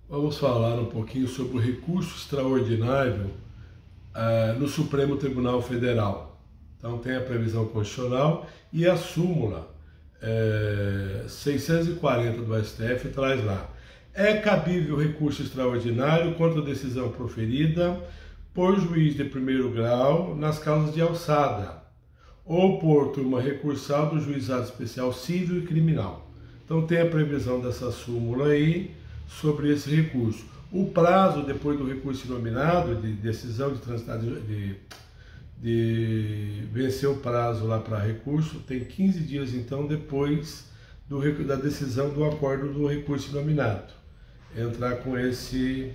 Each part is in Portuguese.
Vamos falar um pouquinho sobre o recurso extraordinário no Supremo Tribunal Federal. Então tem a previsão constitucional e a súmula 640 do STF traz lá. É cabível recurso extraordinário contra a decisão proferida por juiz de primeiro grau nas causas de alçada ou por turma recursal do Juizado Especial Civil e Criminal. Então tem a previsão dessa súmula aí sobre esse recurso. O prazo depois do recurso inominado, de decisão de transitar, de vencer o prazo lá para recurso, tem 15 dias então depois da decisão do acordo do recurso inominado. Entrar com esse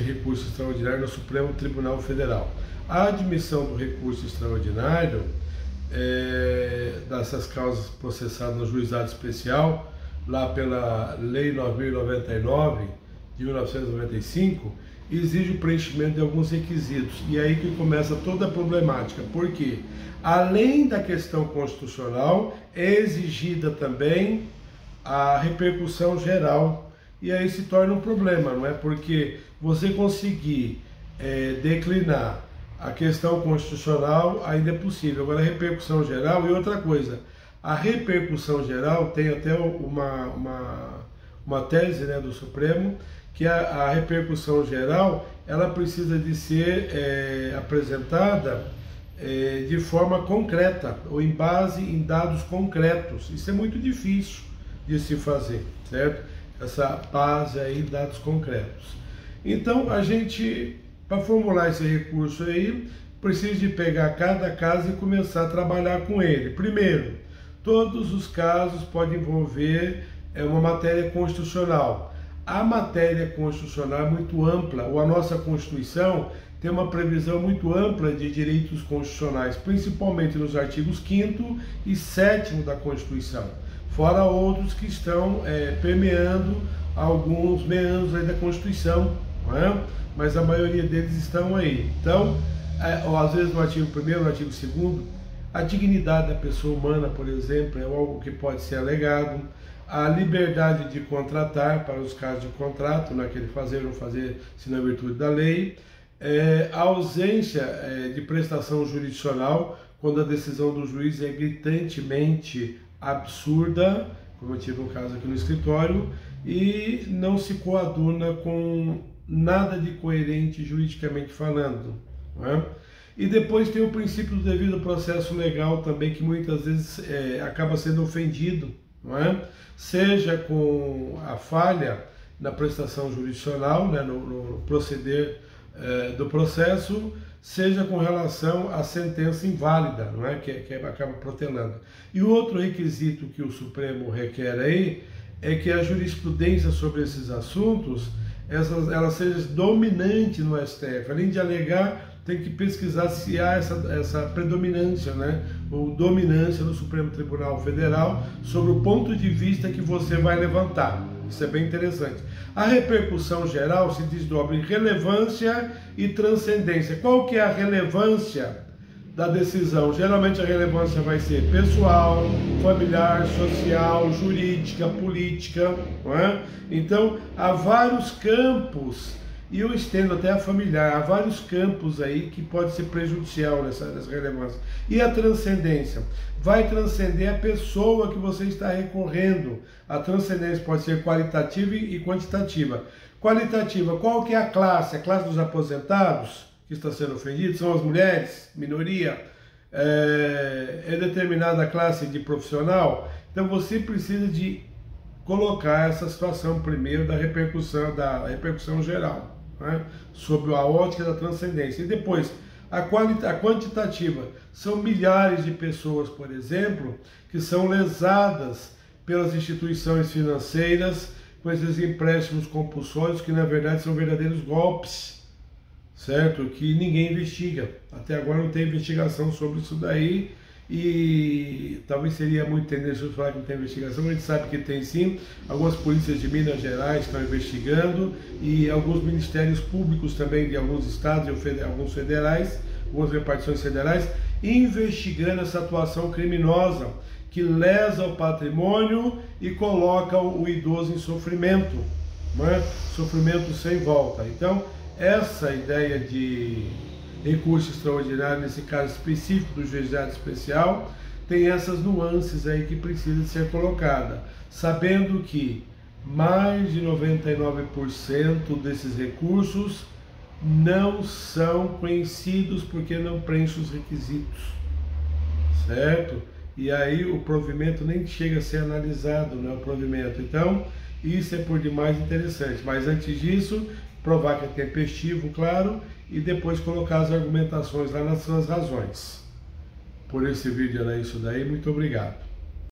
recurso extraordinário no Supremo Tribunal Federal. A admissão do recurso extraordinário dessas causas processadas no juizado especial, lá pela Lei 9.099 de 1995, exige o preenchimento de alguns requisitos. E é aí que começa toda a problemática, porque além da questão constitucional, é exigida também a repercussão geral. E aí se torna um problema, não é? Porque você conseguir declinar a questão constitucional ainda é possível. Agora a repercussão geral, e outra coisa, a repercussão geral tem até uma tese, né, do Supremo, que a repercussão geral ela precisa de ser apresentada de forma concreta, ou em base em dados concretos. Isso é muito difícil de se fazer, certo? Essa base aí, dados concretos. Então, a gente, para formular esse recurso aí, precisa de pegar cada caso e começar a trabalhar com ele. Primeiro, todos os casos podem envolver uma matéria constitucional. A matéria constitucional é muito ampla, ou a nossa Constituição tem uma previsão muito ampla de direitos constitucionais, principalmente nos artigos 5º e 7º da Constituição. Fora outros que estão permeando alguns meandros aí da Constituição, não é? Mas a maioria deles estão aí. Então, ou às vezes no artigo 1º, no artigo 2º, a dignidade da pessoa humana, por exemplo, é algo que pode ser alegado, a liberdade de contratar para os casos de contrato, naquele fazer ou não fazer, se na virtude da lei, a ausência de prestação jurisdicional, quando a decisão do juiz é gritantemente absurda, como eu tive um caso aqui no escritório, e não se coaduna com nada de coerente juridicamente falando, não é? E depois tem o princípio do devido processo legal também, que muitas vezes acaba sendo ofendido, não é? Seja com a falha na prestação jurisdicional, né, no proceder do processo, seja com relação à sentença inválida, não é? Que acaba protelando. E o outro requisito que o Supremo requer aí é que a jurisprudência sobre esses assuntos ela seja dominante no STF. Além de alegar, tem que pesquisar se há essa predominância, né, ou dominância no Supremo Tribunal Federal sobre o ponto de vista que você vai levantar. Isso é bem interessante. A repercussão geral se desdobra em relevância e transcendência. Qual que é a relevância da decisão? Geralmente a relevância vai ser pessoal, familiar, social, jurídica, política, não é? Então, há vários campos, e eu estendo até a familiar, há vários campos aí que pode ser prejudicial nessa relevância. E a transcendência? Vai transcender a pessoa que você está recorrendo. A transcendência pode ser qualitativa e quantitativa. Qualitativa, qual que é a classe? A classe dos aposentados, que está sendo ofendido, são as mulheres, minoria, é determinada classe de profissional. Então você precisa de colocar essa situação primeiro da repercussão geral, né, sobre a ótica da transcendência. E depois, a quantitativa, são milhares de pessoas, por exemplo, que são lesadas pelas instituições financeiras com esses empréstimos compulsórios, que na verdade são verdadeiros golpes, certo? Que ninguém investiga. Até agora não tem investigação sobre isso daí, e talvez seria muito tendencioso falar que não tem investigação, mas a gente sabe que tem sim. Algumas polícias de Minas Gerais estão investigando, e alguns ministérios públicos também de alguns estados e alguns federais, algumas repartições federais, investigando essa atuação criminosa que lesa o patrimônio e coloca o idoso em sofrimento. não é? Sofrimento sem volta. Então, essa ideia de recurso extraordinário, nesse caso específico do juizado especial, tem essas nuances aí que precisa ser colocada, sabendo que mais de 99% desses recursos não são conhecidos porque não preenchem os requisitos, certo? E aí o provimento nem chega a ser analisado, né, o provimento. Então, isso é por demais interessante. Mas antes disso, provar que é tempestivo, claro, e depois colocar as argumentações lá nas suas razões. Por esse vídeo era isso daí. Muito obrigado.